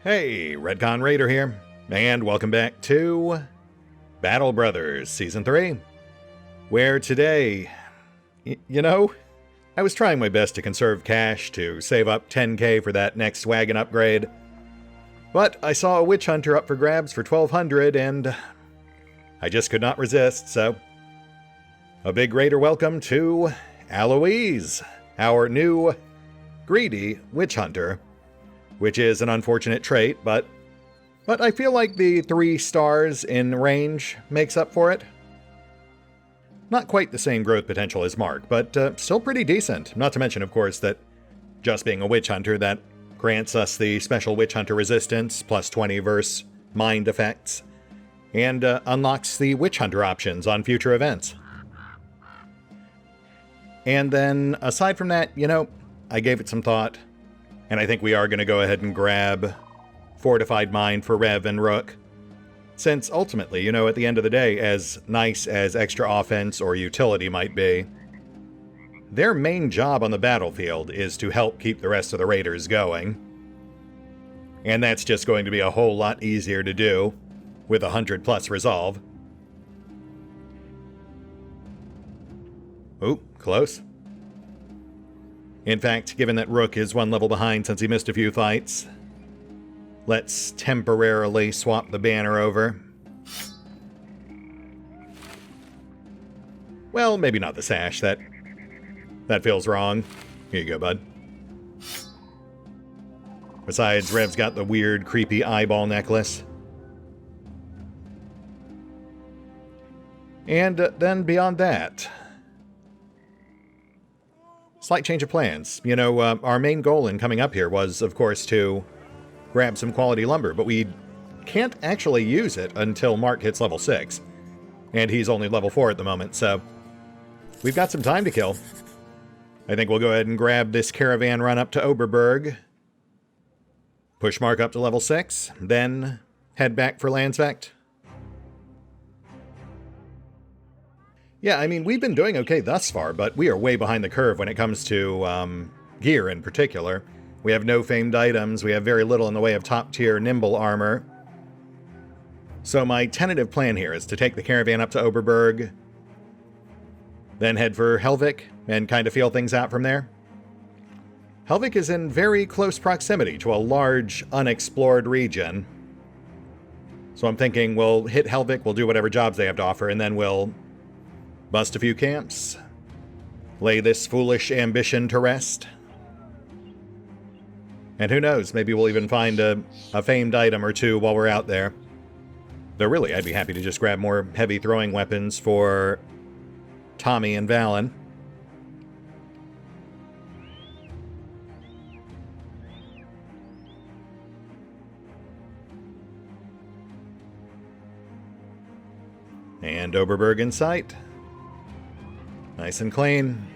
Hey, RetconRaider here, and welcome back to Battle Brothers Season 3, where today, I was trying my best to conserve cash to save up 10k for that next wagon upgrade, but I saw a witch hunter up for grabs for 1200 and I just could not resist, so a big raider welcome to Alois, our new greedy witch hunter. Which is an unfortunate trait, but I feel like the 3 stars in range makes up for it. Not quite the same growth potential as Mark, but still pretty decent. Not to mention, of course, that just being a witch hunter, that grants us the special witch hunter resistance, plus 20 versus mind effects, and unlocks the witch hunter options on future events. And then, aside from that, I gave it some thought. And I think we are going to go ahead and grab Fortified Mind for Rev and Rook. Since ultimately, at the end of the day, as nice as extra offense or utility might be, their main job on the battlefield is to help keep the rest of the raiders going. And that's just going to be a whole lot easier to do with 100+ resolve. Ooh, close. In fact, given that Rook is 1 level behind since he missed a few fights, let's temporarily swap the banner over. Well, maybe not the sash. That feels wrong. Here you go, bud. Besides, Rev's got the weird, creepy eyeball necklace. And then beyond that, slight change of plans. Our main goal in coming up here was, of course, to grab some quality lumber, but we can't actually use it until Mark hits level 6. And he's only level 4 at the moment, so we've got some time to kill. I think we'll go ahead and grab this caravan run up to Oberberg, push Mark up to level 6, then head back for Landsvecht. Yeah, I mean, we've been doing okay thus far, but we are way behind the curve when it comes to gear in particular. We have no famed items, we have very little in the way of top-tier nimble armor. So my tentative plan here is to take the caravan up to Oberberg, then head for Helvik, and kind of feel things out from there. Helvik is in very close proximity to a large, unexplored region. So I'm thinking we'll hit Helvik, we'll do whatever jobs they have to offer, and then we'll bust a few camps, lay this foolish ambition to rest. And who knows, maybe we'll even find a famed item or two while we're out there. Though really, I'd be happy to just grab more heavy throwing weapons for Tommy and Valen. And Oberberg in sight. Nice and clean.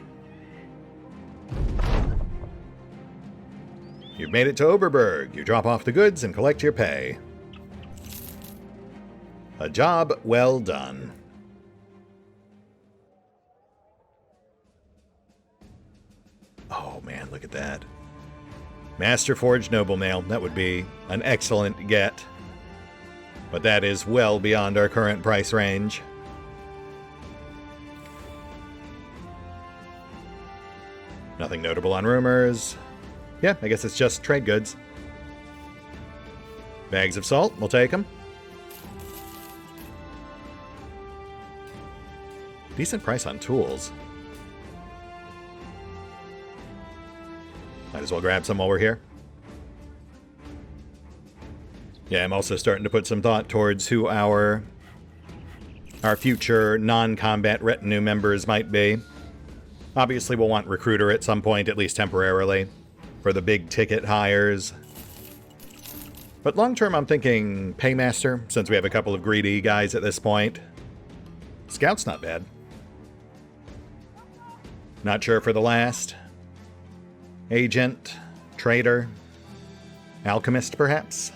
You've made it to Oberberg. You drop off the goods and collect your pay. A job well done. Oh man, look at that. Master Forged Noble Mail. That would be an excellent get. But that is well beyond our current price range. Nothing notable on rumors. Yeah, I guess it's just trade goods. Bags of salt, we'll take them. Decent price on tools. Might as well grab some while we're here. Yeah, I'm also starting to put some thought towards who our future non-combat retinue members might be. Obviously, we'll want recruiter at some point, at least temporarily, for the big ticket hires. But long term, I'm thinking paymaster, since we have a couple of greedy guys at this point. Scout's not bad. Not sure for the last. Agent, trader, alchemist, perhaps?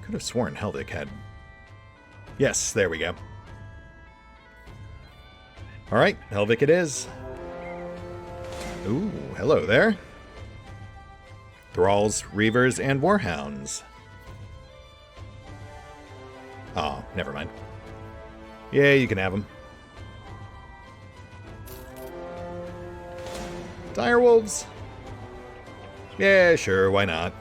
Could have sworn Helvik had... Yes, there we go. Alright, Helvik it is. Ooh, hello there. Thralls, Reavers, and Warhounds. Oh, never mind. Yeah, you can have them. Direwolves? Yeah, sure, why not?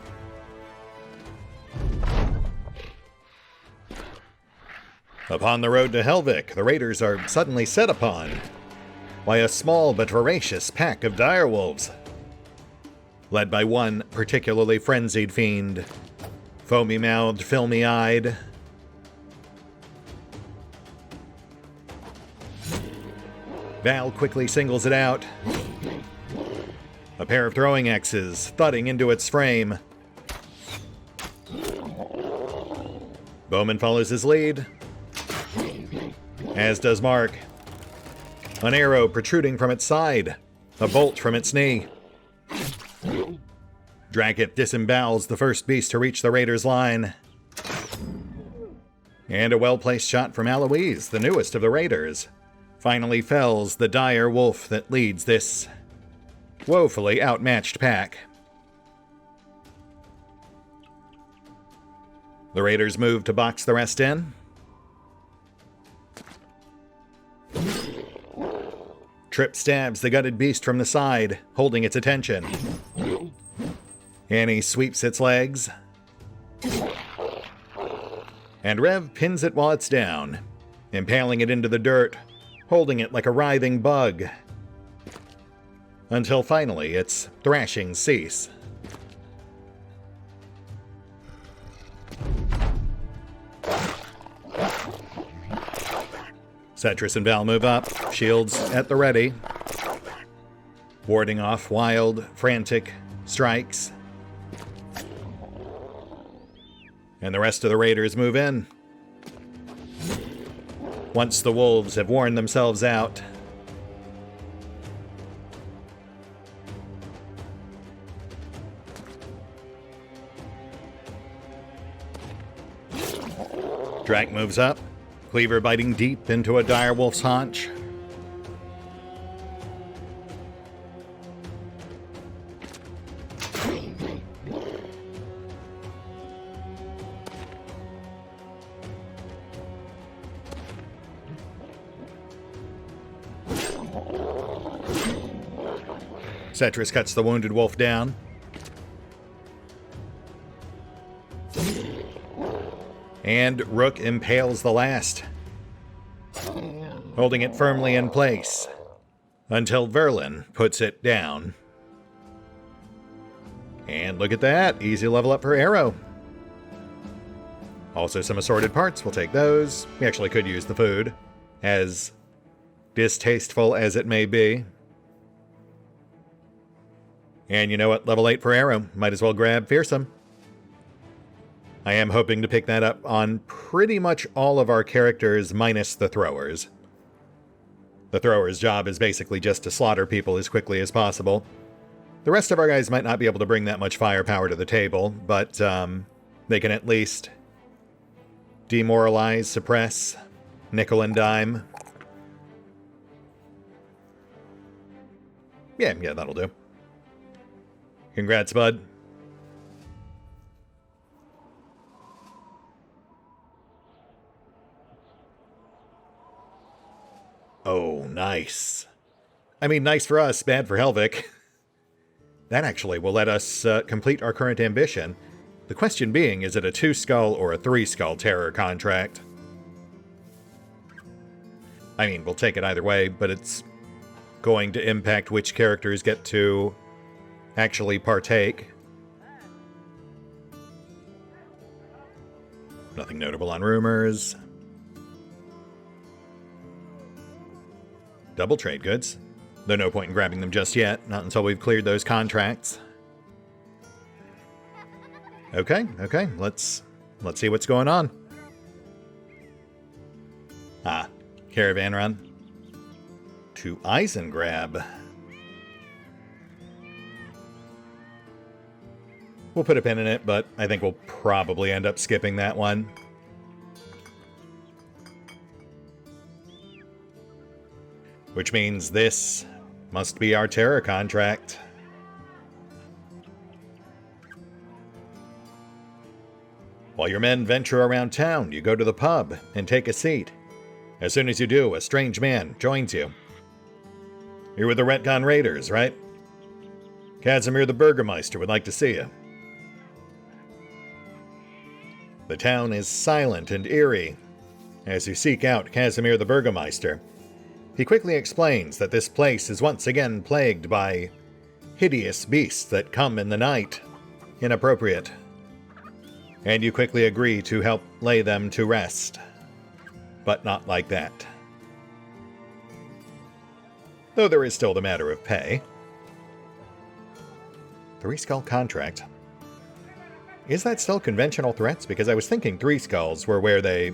Upon the road to Helvik, the raiders are suddenly set upon by a small but voracious pack of direwolves, led by one particularly frenzied fiend, foamy-mouthed, filmy-eyed. Val quickly singles it out. A pair of throwing axes thudding into its frame. Bowman follows his lead, as does Mark. An arrow protruding from its side, a bolt from its knee. Drakiith disembowels the first beast to reach the raiders' line. And a well-placed shot from Alois, the newest of the raiders, finally fells the dire wolf that leads this woefully outmatched pack. The raiders move to box the rest in. Trip stabs the gutted beast from the side, holding its attention. Annie sweeps its legs. And Rev pins it while it's down, impaling it into the dirt, holding it like a writhing bug. Until finally its thrashings cease. Cetrus and Val move up, shields at the ready, warding off wild, frantic strikes. And the rest of the raiders move in. Once the wolves have worn themselves out. Drak moves up, cleaver biting deep into a direwolf's haunch. Cetrus cuts the wounded wolf down. And Rook impales the last, holding it firmly in place until Verlin puts it down. And look at that, easy level up for Arrow. Also some assorted parts, we'll take those. We actually could use the food, as distasteful as it may be. And you know what, level 8 for Arrow, might as well grab Fearsome. I am hoping to pick that up on pretty much all of our characters minus the throwers. The thrower's job is basically just to slaughter people as quickly as possible. The rest of our guys might not be able to bring that much firepower to the table, but they can at least demoralize, suppress, nickel and dime. Yeah, that'll do. Congrats, bud. Oh, nice. I mean, nice for us, bad for Helvik. That actually will let us complete our current ambition. The question being, is it a 2-skull or a 3-skull terror contract? I mean, we'll take it either way, but it's going to impact which characters get to actually partake. Nothing notable on rumors. Double trade goods. Though no point in grabbing them just yet, not until we've cleared those contracts. Okay, let's see what's going on. Ah, caravan run. To Eisengrab. We'll put a pin in it, but I think we'll probably end up skipping that one. Which means this must be our terror contract. While your men venture around town, you go to the pub and take a seat. As soon as you do, a strange man joins you. You're with the RetconRaiders, right? Casimir the Burgermeister would like to see you. The town is silent and eerie. As you seek out Casimir the Burgermeister, he quickly explains that this place is once again plagued by hideous beasts that come in the night. Inappropriate. And you quickly agree to help lay them to rest. But not like that. Though there is still the matter of pay. 3 skull contract. Is that still conventional threats? Because I was thinking 3 skulls were where they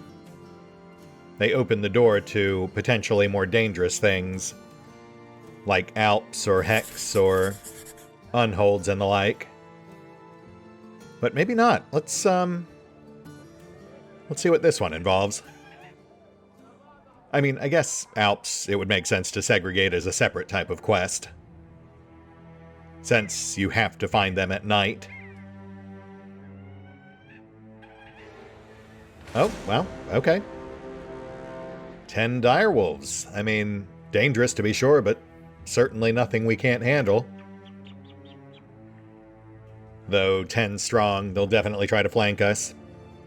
open the door to potentially more dangerous things. Like Alps or Hex or Unholds and the like. But maybe not. Let's see what this one involves. I mean, I guess Alps, it would make sense to segregate as a separate type of quest. Since you have to find them at night. Oh, well, okay. 10 direwolves. I mean, dangerous to be sure, but certainly nothing we can't handle. Though 10 strong, they'll definitely try to flank us.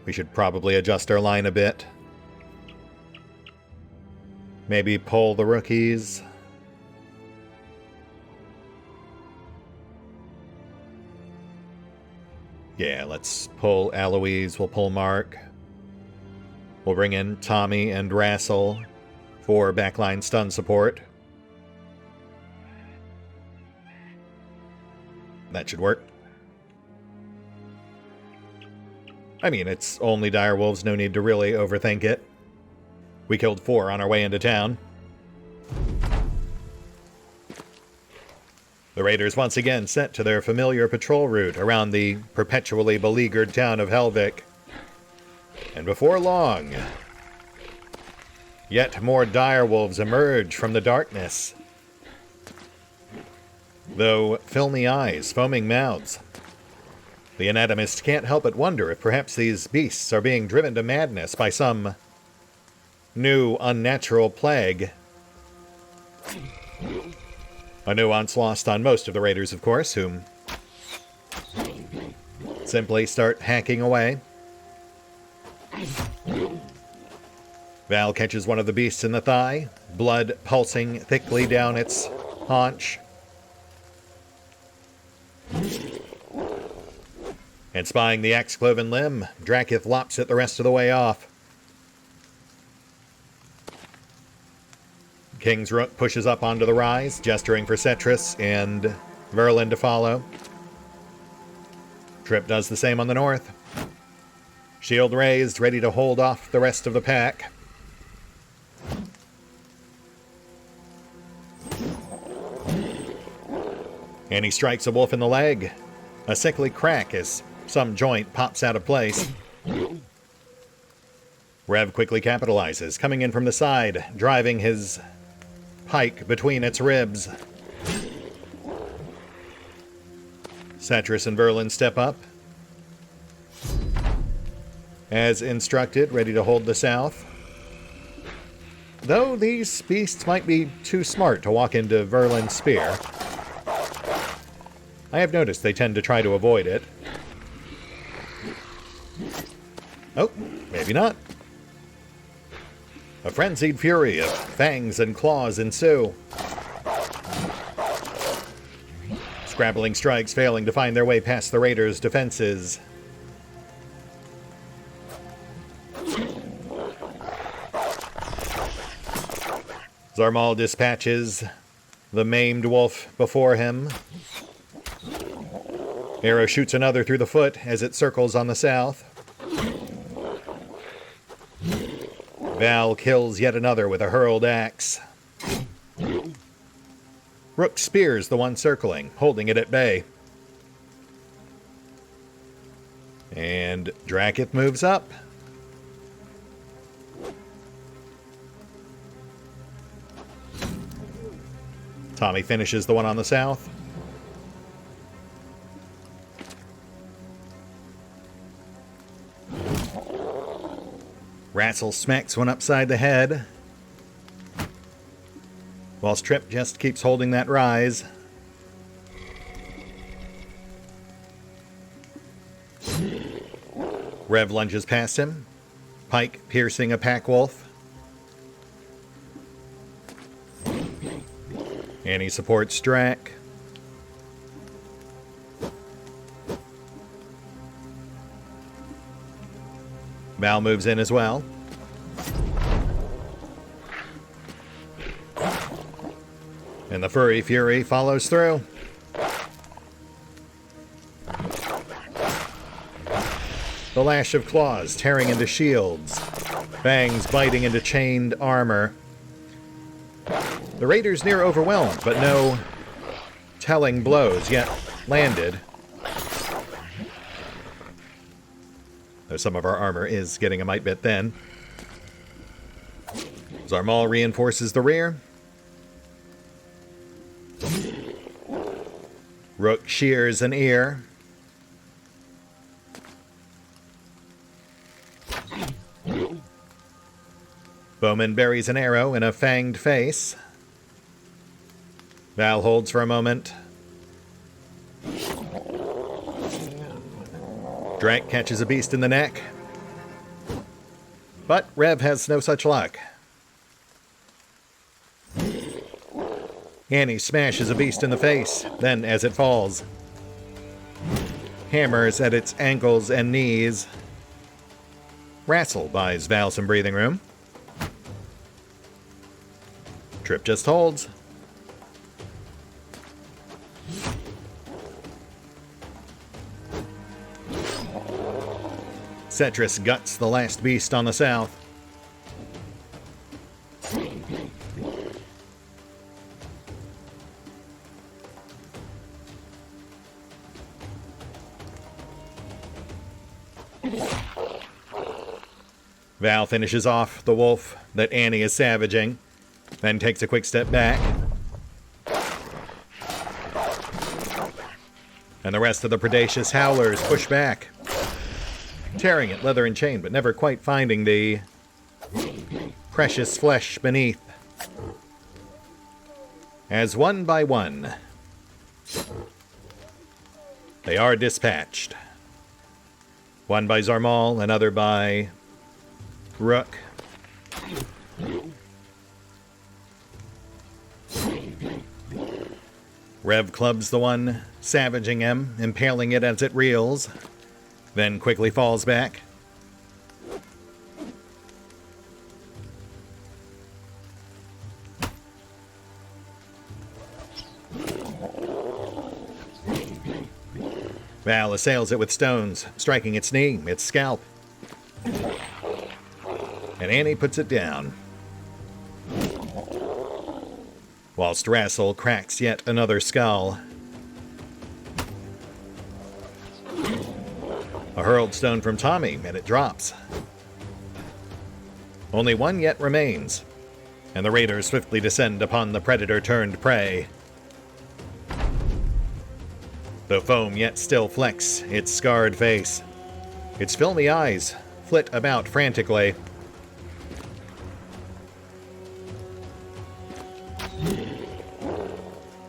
We should probably adjust our line a bit. Maybe pull the rookies. Yeah, let's pull Alois, we'll pull Mark. We'll bring in Tommy and Rassel for backline stun support. That should work. I mean, it's only direwolves, no need to really overthink it. We killed 4 on our way into town. The raiders once again set to their familiar patrol route around the perpetually beleaguered town of Helvik. And before long, yet more direwolves emerge from the darkness. Though filmy eyes, foaming mouths, the anatomist can't help but wonder if perhaps these beasts are being driven to madness by some new unnatural plague. A nuance lost on most of the raiders, of course, whom simply start hacking away. Val catches one of the beasts in the thigh, blood pulsing thickly down its haunch. And spying the axe-cloven limb, Drakiith lops it the rest of the way off. King's Rook pushes up onto the rise, gesturing for Cetrus and Verlin to follow. Trip does the same on the north. Shield raised, ready to hold off the rest of the pack. And he strikes a wolf in the leg. A sickly crack as some joint pops out of place. Rev quickly capitalizes, coming in from the side, driving his pike between its ribs. Cetrus and Verlin step up. As instructed, ready to hold the south. Though these beasts might be too smart to walk into Verlin's spear. I have noticed they tend to try to avoid it. Oh, maybe not. A frenzied fury of fangs and claws ensue. Scrabbling strikes failing to find their way past the raiders' defenses. Zarmal dispatches the maimed wolf before him. Arrow shoots another through the foot as it circles on the south. Val kills yet another with a hurled axe. Rook spears the one circling, holding it at bay. And Drakiith moves up. Tommy finishes the one on the south. Ratzel smacks one upside the head, whilst Trip just keeps holding that rise. Rev lunges past him, Pike piercing a pack wolf. And he supports Drak. Val moves in as well. And the Furry Fury follows through. The lash of claws tearing into shields, fangs biting into chained armor. The raiders near overwhelmed, but no telling blows yet landed. Though some of our armor is getting a mite bit thin. Zarmal reinforces the rear. Rook shears an ear. Bowman buries an arrow in a fanged face. Val holds for a moment. Drak catches a beast in the neck. But Rev has no such luck. Annie smashes a beast in the face, then as it falls, hammers at its ankles and knees. Ratzel buys Val some breathing room. Trip just holds. Cetrus guts the last beast on the south. Val finishes off the wolf that Annie is savaging, then takes a quick step back. And the rest of the predacious howlers push back, tearing at leather and chain, but never quite finding the precious flesh beneath. As one by one, they are dispatched. One by Zarmal, another by Rook. Rev clubs the one savaging him, impaling it as it reels, then quickly falls back. Val assails it with stones, striking its knee, its scalp. And Annie puts it down. Whilst Ratzel cracks yet another skull. A hurled stone from Tommy, and it drops. Only one yet remains, and the raiders swiftly descend upon the predator-turned-prey. The foam yet still flecks its scarred face. Its filmy eyes flit about frantically.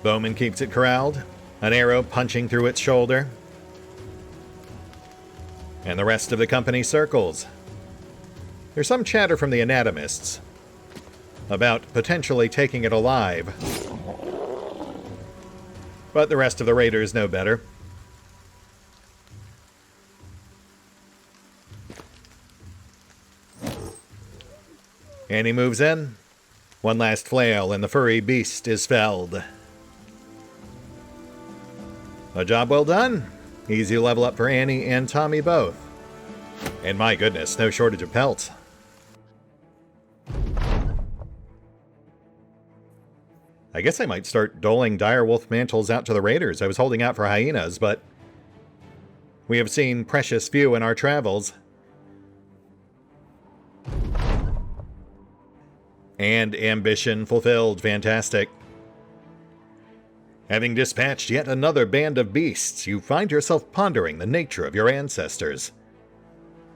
Bowman keeps it corralled, an arrow punching through its shoulder. And the rest of the company circles. There's some chatter from the anatomists about potentially taking it alive. But the rest of the raiders know better. Annie moves in. One last flail and the furry beast is felled. A job well done. Easy level up for Annie and Tommy both. And my goodness, no shortage of pelts. I guess I might start doling direwolf mantles out to the raiders. I was holding out for hyenas, but We have seen precious few in our travels. And ambition fulfilled. Fantastic. Having dispatched yet another band of beasts, you find yourself pondering the nature of your ancestors.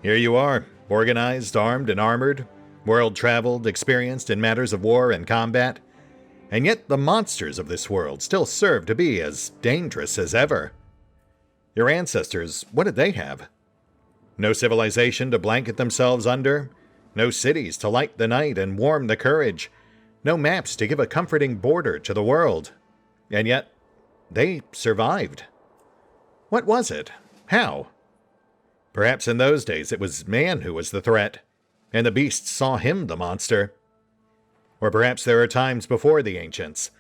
Here you are, organized, armed, and armored, world-traveled, experienced in matters of war and combat, and yet the monsters of this world still serve to be as dangerous as ever. Your ancestors, what did they have? No civilization to blanket themselves under, no cities to light the night and warm the courage, no maps to give a comforting border to the world. And yet, they survived. What was it? How? Perhaps in those days it was man who was the threat, and the beasts saw him the monster. Or perhaps there are times before the ancients,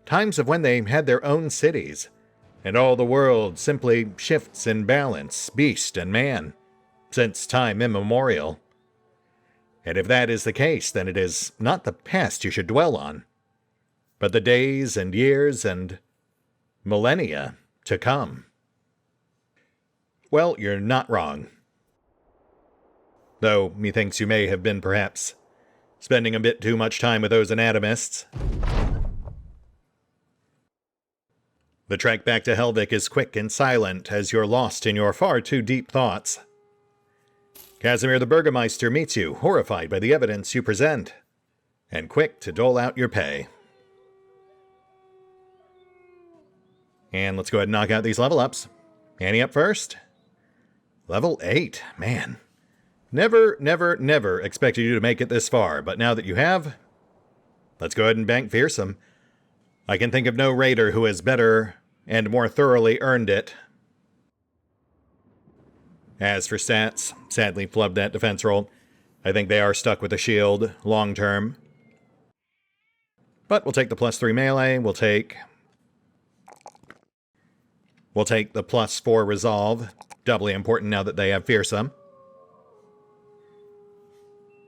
times of when they had their own cities, and all the world simply shifts in balance, beast and man, since time immemorial. And if that is the case, then it is not the past you should dwell on, but the days and years and millennia to come. Well, you're not wrong. Though methinks you may have been perhaps spending a bit too much time with those anatomists. The trek back to Helvik is quick and silent as you're lost in your far too deep thoughts. Casimir the Burgermeister meets you, horrified by the evidence you present, and quick to dole out your pay. And let's go ahead and knock out these level ups. Annie up first. Level 8. Man. Never expected you to make it this far, but now that you have, let's go ahead and bank fearsome. I can think of no raider who has better and more thoroughly earned it. As for stats, sadly flubbed that defense roll. I think they are stuck with a shield long term. But we'll take the +3 melee, we'll take the +4 resolve, doubly important now that they have fearsome.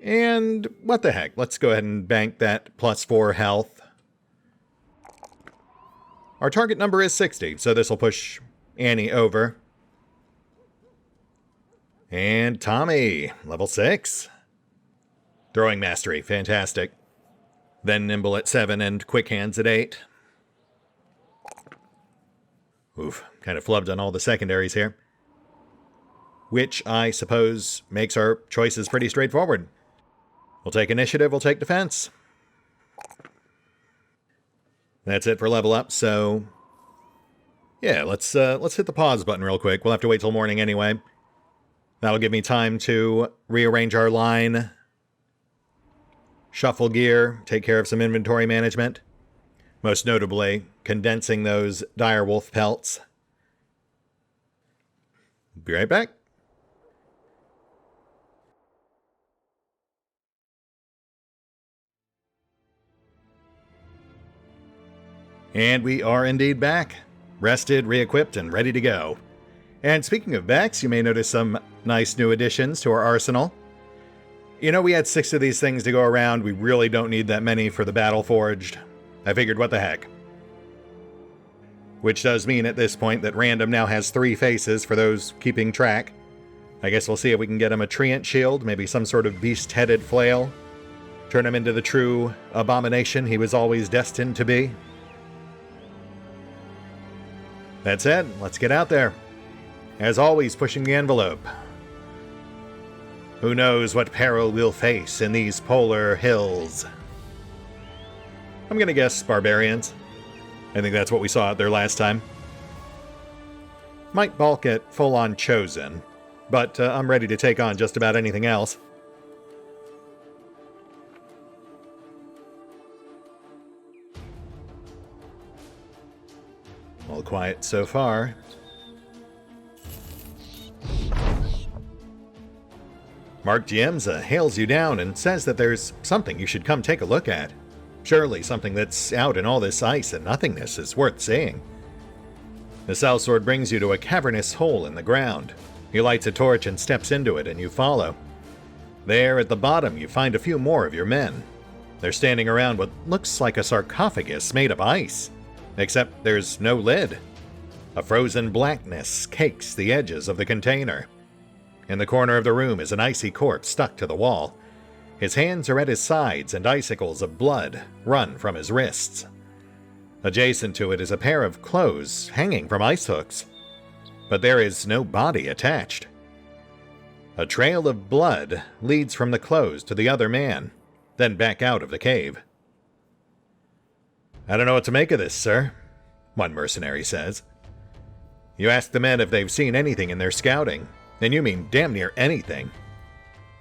And what the heck, let's go ahead and bank that +4 health. Our target number is 60, so this will push Annie over. And Tommy, level 6. Throwing mastery, fantastic. Then nimble at 7 and quick hands at 8. Oof, kind of flubbed on all the secondaries here. Which, I suppose, makes our choices pretty straightforward. We'll take initiative, we'll take defense. That's it for level up, so yeah, let's hit the pause button real quick. We'll have to wait till morning anyway. That'll give me time to rearrange our line, shuffle gear, take care of some inventory management. Most notably, condensing those direwolf pelts. Be right back. And we are indeed back. Rested, re-equipped, and ready to go. And speaking of backs, you may notice some nice new additions to our arsenal. You know, we had 6 of these things to go around. We really don't need that many for the Battle Forged. I figured, what the heck. Which does mean at this point that Random now has 3 faces for those keeping track. I guess we'll see if we can get him a treant shield, maybe some sort of beast-headed flail. Turn him into the true abomination he was always destined to be. That said, let's get out there. As always, pushing the envelope. Who knows what peril we'll face in these polar hills? I'm gonna guess barbarians. I think that's what we saw out there last time. Might balk at full-on chosen, but I'm ready to take on just about anything else. All quiet so far. Mark Giemza hails you down and says that there's something you should come take a look at. Surely something that's out in all this ice and nothingness is worth seeing. The sellsword brings you to a cavernous hole in the ground. He lights a torch and steps into it, and you follow. There, at the bottom, you find a few more of your men. They're standing around what looks like a sarcophagus made of ice, except there's no lid. A frozen blackness cakes the edges of the container. In the corner of the room is an icy corpse stuck to the wall. His hands are at his sides and icicles of blood run from his wrists. Adjacent to it is a pair of clothes hanging from ice hooks, but there is no body attached. A trail of blood leads from the clothes to the other man, then back out of the cave. "I don't know what to make of this, sir," one mercenary says. "You ask the men if they've seen anything in their scouting, and you mean damn near anything.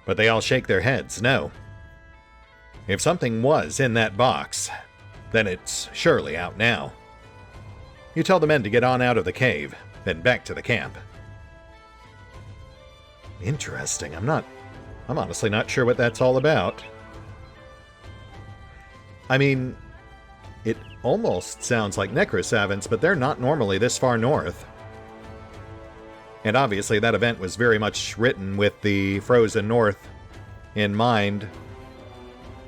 But they all shake their heads no. If something was in that box, then it's surely out now. You tell the men to get on out of the cave, then back to the camp." Interesting. I'm honestly not sure what that's all about. I mean, it almost sounds like Necrosavants, but they're not normally this far north. And obviously that event was very much written with the Frozen North in mind.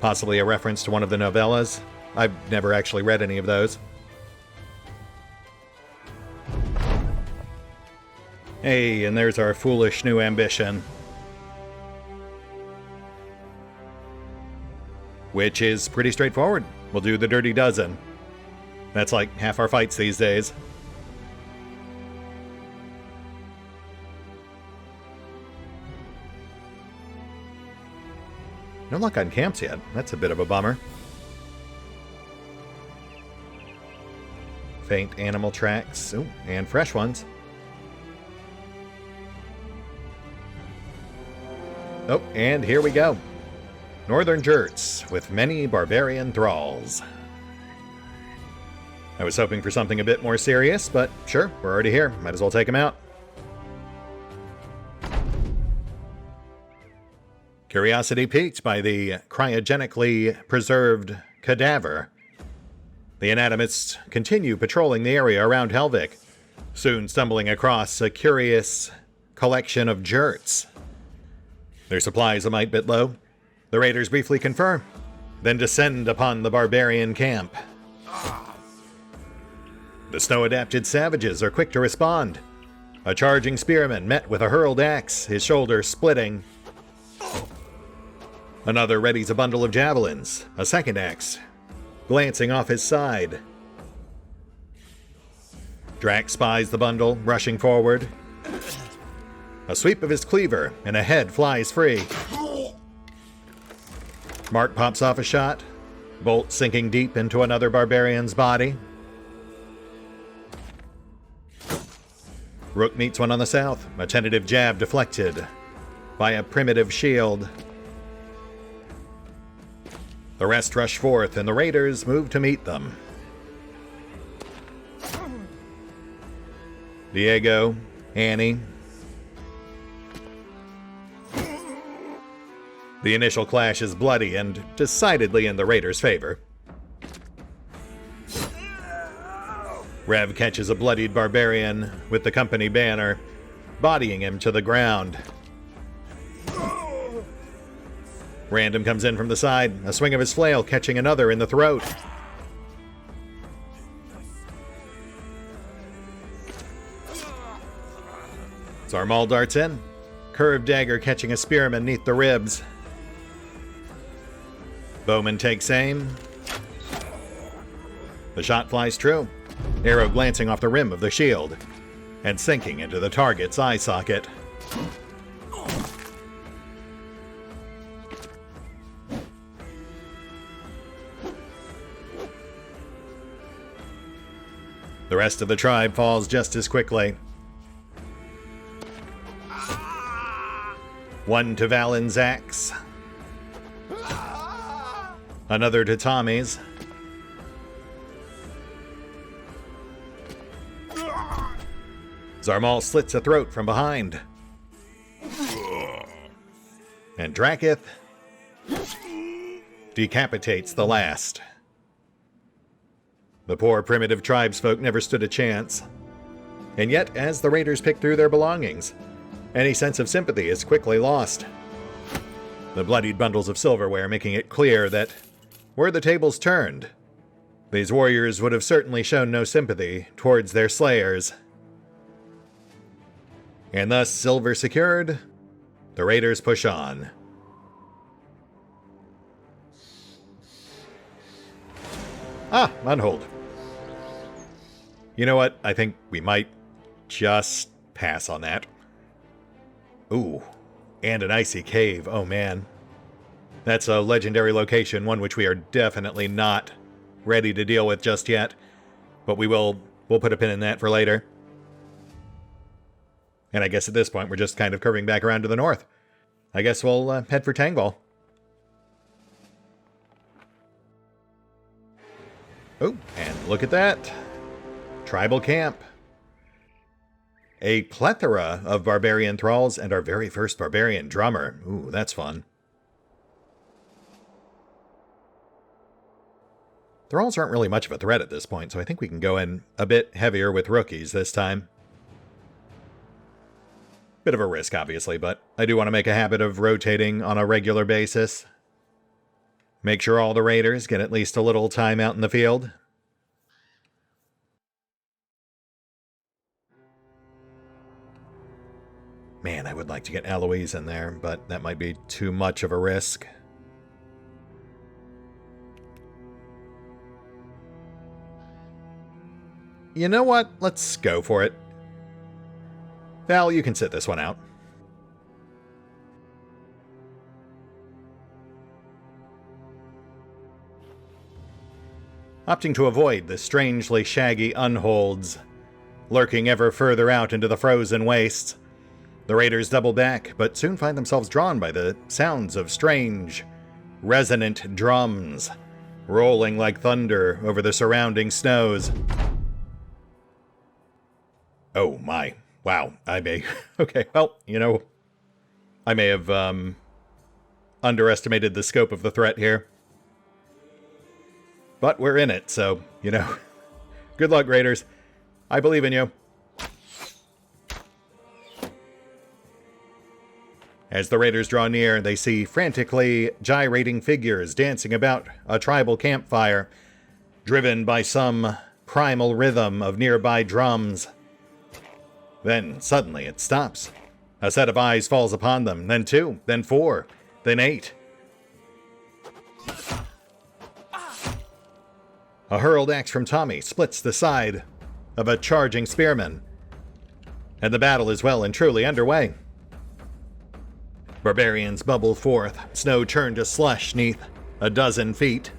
Possibly a reference to one of the novellas. I've never actually read any of those. Hey, and there's our foolish new ambition. Which is pretty straightforward. We'll do the Dirty Dozen. That's like half our fights these days. No luck on camps yet. That's a bit of a bummer. Faint animal tracks. Ooh, and fresh ones. Oh, and here we go. Northern Jerts with many barbarian thralls. I was hoping for something a bit more serious, but sure, we're already here. Might as well take them out. Curiosity piqued by the cryogenically preserved cadaver. The anatomists continue patrolling the area around Helvik, soon stumbling across a curious collection of jerts. Their supplies a mite bit low. The raiders briefly confer, then descend upon the barbarian camp. The snow-adapted savages are quick to respond. A charging spearman met with a hurled axe, his shoulder splitting. Another readies a bundle of javelins, a second axe, glancing off his side. Drac spies the bundle, rushing forward. A sweep of his cleaver, and a head flies free. Mark pops off a shot, bolt sinking deep into another barbarian's body. Rook meets one on the south, a tentative jab deflected by a primitive shield. The rest rush forth, and the raiders move to meet them. Diego, Annie. The initial clash is bloody and decidedly in the raiders' favor. Rev catches a bloodied barbarian with the company banner, bodying him to the ground. Random comes in from the side, a swing of his flail catching another in the throat. Zarmal darts in, curved dagger catching a spearman neath the ribs. Bowman takes aim. The shot flies true, arrow glancing off the rim of the shield and sinking into the target's eye socket. The rest of the tribe falls just as quickly. One to Valin's axe. Another to Tommy's. Zarmal slits a throat from behind. And Drakiith decapitates the last. The poor primitive tribesfolk never stood a chance. And yet, as the raiders pick through their belongings, any sense of sympathy is quickly lost. The bloodied bundles of silverware making it clear that, were the tables turned, these warriors would have certainly shown no sympathy towards their slayers. And thus, silver secured, the raiders push on. Ah, unhold. You know what? I think we might just pass on that. Ooh, and an icy cave. Oh man. That's a legendary location, one which we are definitely not ready to deal with just yet. But we'll put a pin in that for later. And I guess at this point we're just kind of curving back around to the north. I guess we'll head for Tangval. Oh, and look at that. Tribal camp. A plethora of barbarian thralls and our very first barbarian drummer. Ooh, that's fun. Thralls aren't really much of a threat at this point, so I think we can go in a bit heavier with rookies this time. Bit of a risk, obviously, but I do want to make a habit of rotating on a regular basis. Make sure all the raiders get at least a little time out in the field. Man, I would like to get Alois in there, but that might be too much of a risk. You know what? Let's go for it. Val, you can sit this one out. Opting to avoid the strangely shaggy unholds, lurking ever further out into the frozen wastes, the raiders double back, but soon find themselves drawn by the sounds of strange, resonant drums, rolling like thunder over the surrounding snows. Oh my. Wow. Okay, well, you know, I may have, underestimated the scope of the threat here. But we're in it, so, you know, good luck, raiders. I believe in you. As the raiders draw near, they see frantically gyrating figures dancing about a tribal campfire, driven by some primal rhythm of nearby drums. Then, suddenly, it stops. A set of eyes falls upon them, then 2, then 4, then 8. A hurled axe from Tommy splits the side of a charging spearman, and the battle is well and truly underway. Barbarians bubble forth, snow churned to slush neath a dozen feet.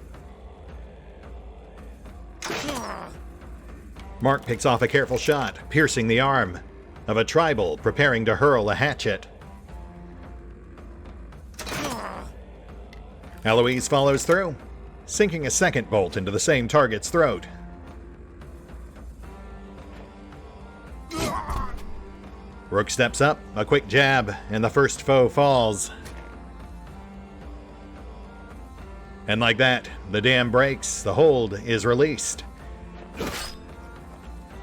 Mark picks off a careful shot, piercing the arm of a tribal preparing to hurl a hatchet. Alois follows through, sinking a second bolt into the same target's throat. Rook steps up, a quick jab, and the first foe falls. And like that, the dam breaks, the hold is released.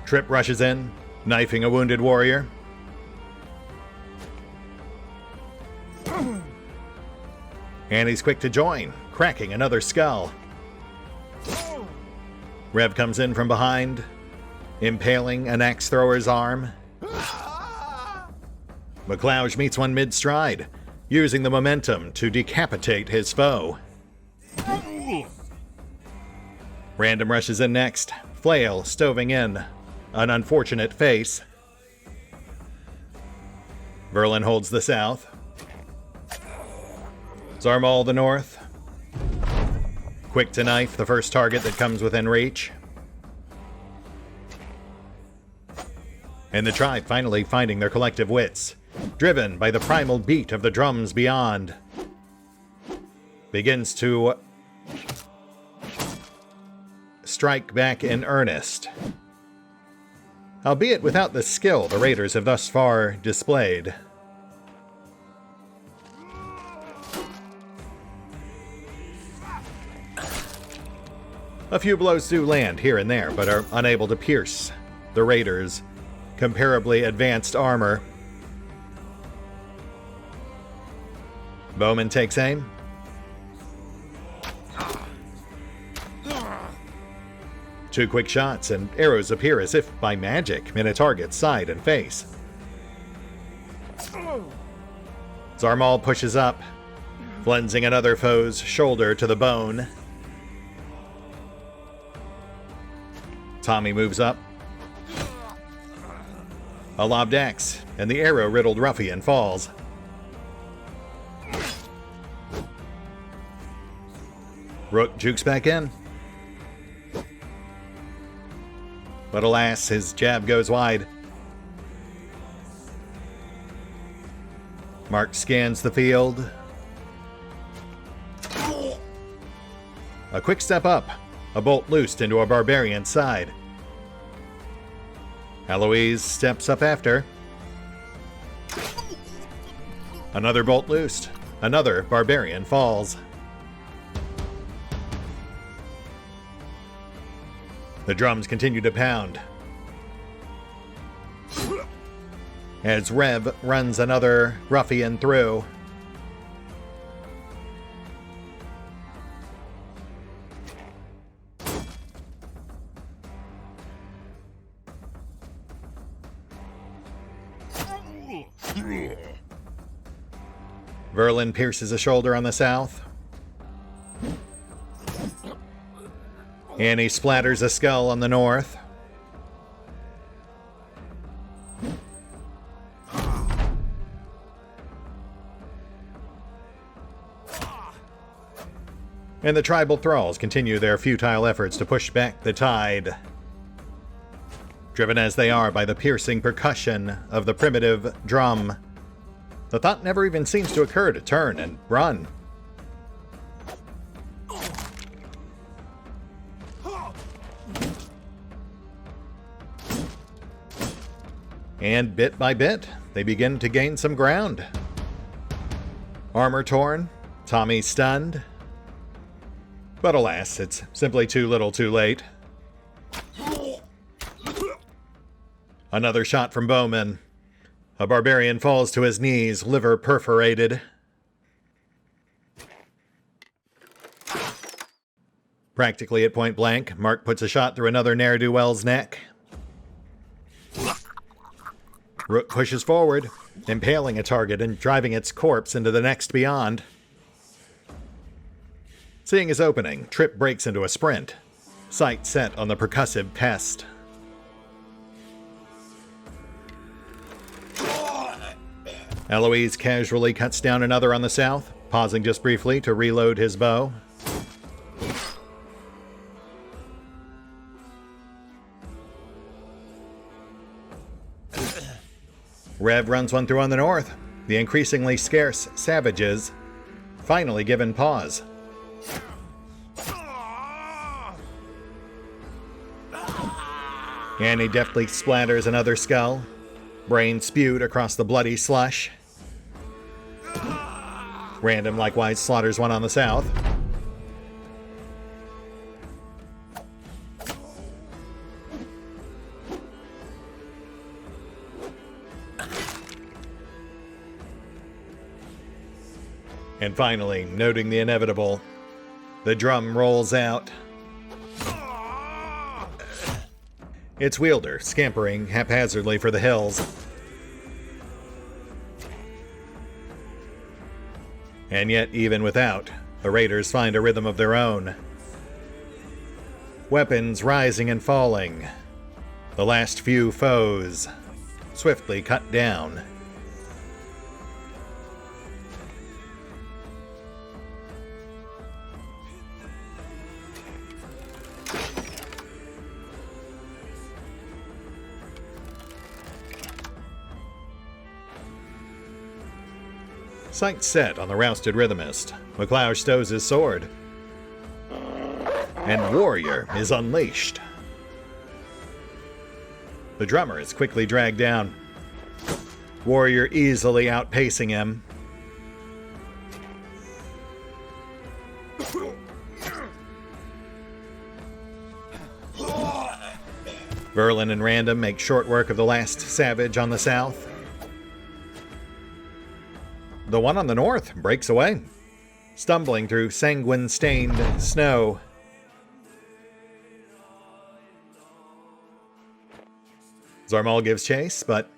Trip rushes in, knifing a wounded warrior. And he's quick to join, cracking another skull. Rev comes in from behind, impaling an axe thrower's arm. McLouch meets one mid-stride, using the momentum to decapitate his foe. Random rushes in next, flail stoving in an unfortunate face. Verlin holds the south. Zarmal the north. Quick to knife the first target that comes within reach. And the tribe finally finding their collective wits, driven by the primal beat of the drums beyond, begins to strike back in earnest. Albeit without the skill the raiders have thus far displayed. A few blows do land here and there, but are unable to pierce the raiders' comparably advanced armor. Bowman takes aim. Two quick shots and arrows appear as if by magic in a target's side and face. Zarmal pushes up, flensing another foe's shoulder to the bone. Tommy moves up. A lobbed axe, and the arrow-riddled ruffian falls. Rook jukes back in. But alas, his jab goes wide. Mark scans the field. A quick step up. A bolt loosed into a barbarian's side. Alois steps up after. Another bolt loosed. Another barbarian falls. The drums continue to pound. As Rev runs another ruffian through. Verlin pierces a shoulder on the south. And he splatters a skull on the north. And the tribal thralls continue their futile efforts to push back the tide. Driven as they are by the piercing percussion of the primitive drum, the thought never even seems to occur to turn and run. And bit by bit, they begin to gain some ground. Armor torn, Tommy stunned. But alas, it's simply too little too late. Another shot from Bowman. A barbarian falls to his knees, liver perforated. Practically at point blank, Mark puts a shot through another ne'er-do-well's neck. Rook pushes forward, impaling a target and driving its corpse into the next beyond. Seeing his opening, Trip breaks into a sprint, sight set on the percussive pest. Alois casually cuts down another on the south, pausing just briefly to reload his bow. Rev runs one through on the north, the increasingly scarce savages finally given pause. And he deftly splatters another skull, brain spewed across the bloody slush. Random likewise slaughters one on the south. And finally, noting the inevitable, the drum rolls out. Its wielder scampering haphazardly for the hills. And yet, even without, the raiders find a rhythm of their own. Weapons rising and falling. The last few foes swiftly cut down. Sight set on the rousted rhythmist, McLeod stows his sword. And Warrior is unleashed. The drummer is quickly dragged down. Warrior easily outpacing him. Verlin and Random make short work of the last savage on the south. The one on the north breaks away, stumbling through sanguine-stained snow. Zarmal gives chase, but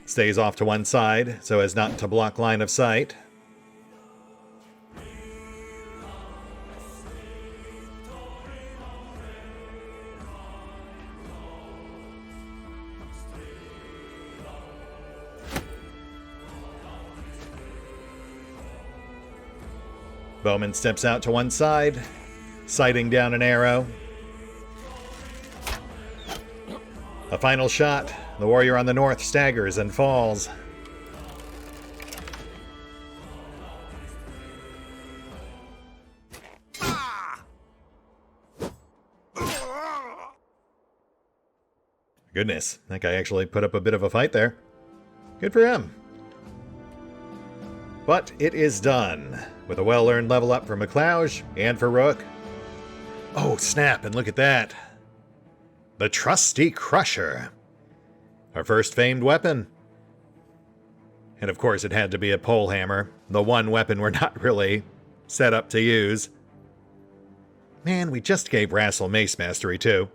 Stays off to one side so as not to block line of sight. Bowman steps out to one side, sighting down an arrow. A final shot. The warrior on the north staggers and falls. Goodness, that guy actually put up a bit of a fight there. Good for him. But it is done, with a well-earned level up for McLeod and for Rook. Oh, snap, and look at that. The Trusty Crusher. Our first famed weapon. And of course it had to be a pole hammer, the one weapon we're not really set up to use. Man, we just gave Rassel Mace Mastery too.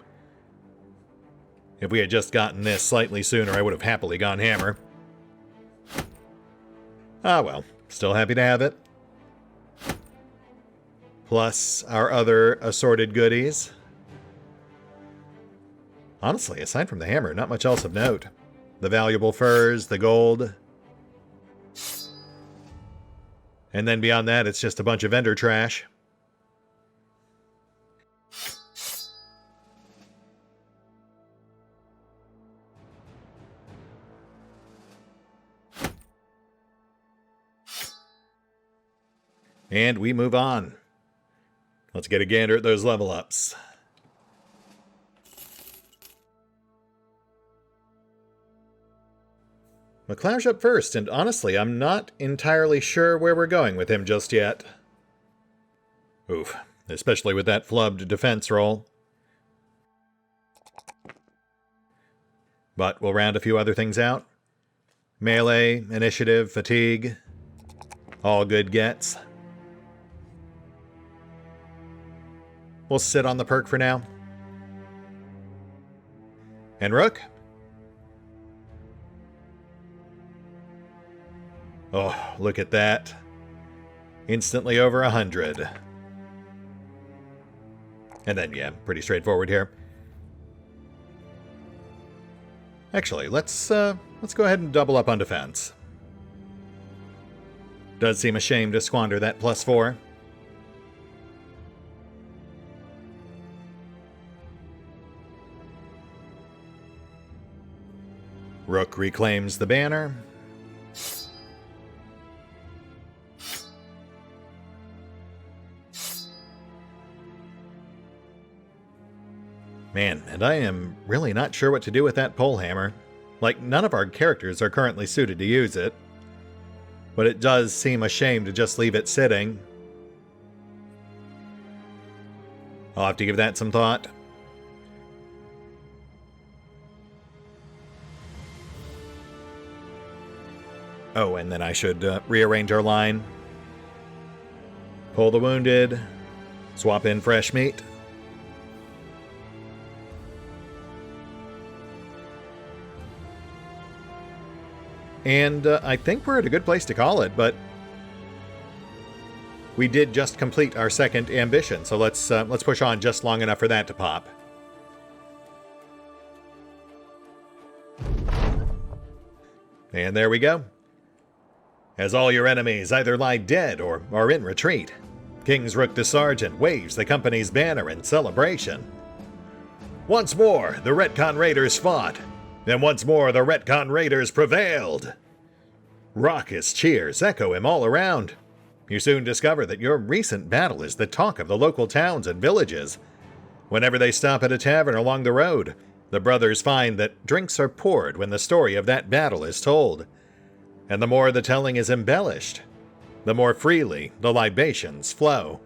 If we had just gotten this slightly sooner, I would have happily gone hammer. Ah well, still happy to have it. Plus our other assorted goodies. Honestly, aside from the hammer, not much else of note. The valuable furs, the gold. And then beyond that, it's just a bunch of vendor trash. And we move on. Let's get a gander at those level ups. McLeod up first, and honestly, I'm not entirely sure where we're going with him just yet. Oof, especially with that flubbed defense roll. But we'll round a few other things out. Melee, initiative, fatigue. All good gets. We'll sit on the perk for now. And Rook? Oh, look at that. Instantly over 100. And then, yeah, pretty straightforward here. Actually, let's go ahead and double up on defense. Does seem a shame to squander that +4. Rook reclaims the banner. Man, and I am really not sure what to do with that pole hammer. Like, none of our characters are currently suited to use it. But it does seem a shame to just leave it sitting. I'll have to give that some thought. Oh, and then I should rearrange our line. Pull the wounded. Swap in fresh meat. And I think we're at a good place to call it, but we did just complete our second ambition, so let's push on just long enough for that to pop. And there we go. As all your enemies either lie dead or are in retreat, King's Rook the Sergeant waves the company's banner in celebration. Once more, the RetconRaiders fought. And once more, the RetconRaiders prevailed. Raucous cheers echo him all around. You soon discover that your recent battle is the talk of the local towns and villages. Whenever they stop at a tavern along the road, the brothers find that drinks are poured when the story of that battle is told. And the more the telling is embellished, the more freely the libations flow.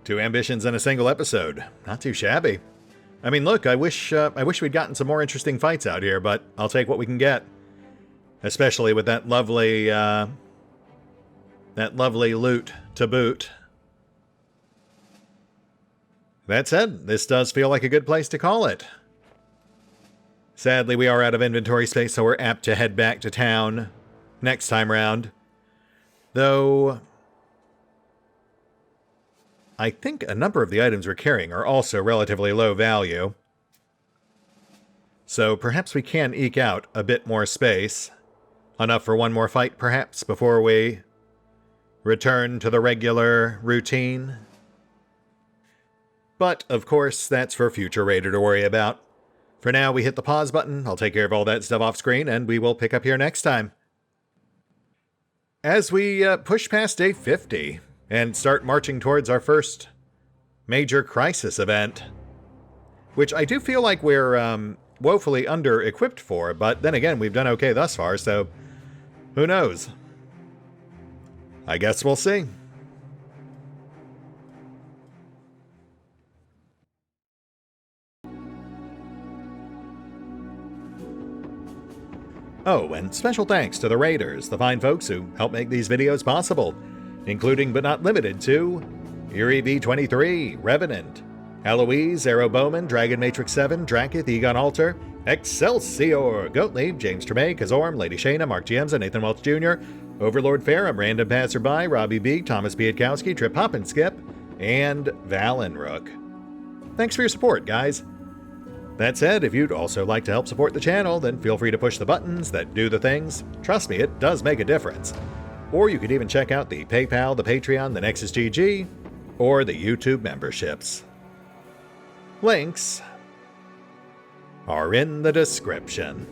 2 ambitions in a single episode. Not too shabby. I mean, look, I wish we'd gotten some more interesting fights out here, but I'll take what we can get. Especially with that lovely loot to boot. That said, this does feel like a good place to call it. Sadly, we are out of inventory space, so we're apt to head back to town next time round. Though, I think a number of the items we're carrying are also relatively low value. So perhaps we can eke out a bit more space. Enough for one more fight, perhaps, before we return to the regular routine. But, of course, that's for future Raider to worry about. For now, we hit the pause button, I'll take care of all that stuff off screen, and we will pick up here next time. As we push past day 50, and start marching towards our first major crisis event, which I do feel like we're woefully under-equipped for, but then again, we've done okay thus far, so who knows? I guess we'll see. Oh, and special thanks to the Raiders, the fine folks who help make these videos possible, including but not limited to Erie-V23, Revenant, Alois, Arrow Bowman, Dragon Matrix 7, Drakiith, EgonAlter, Exsellsior, Gottlieb, James Trimmier, Kazorm, Lady Shayna, Mark Giemza, Nathan Welch Jr., OverlordPherom, RandomPassrby, RobbyB, Tomasz Piątkowski, Triphoppenskip, and Valinrook. Thanks for your support, guys. That said, if you'd also like to help support the channel, then feel free to push the buttons that do the things. Trust me, it does make a difference. Or you could even check out the PayPal, the Patreon, the Nexus GG, or the YouTube memberships. Links are in the description.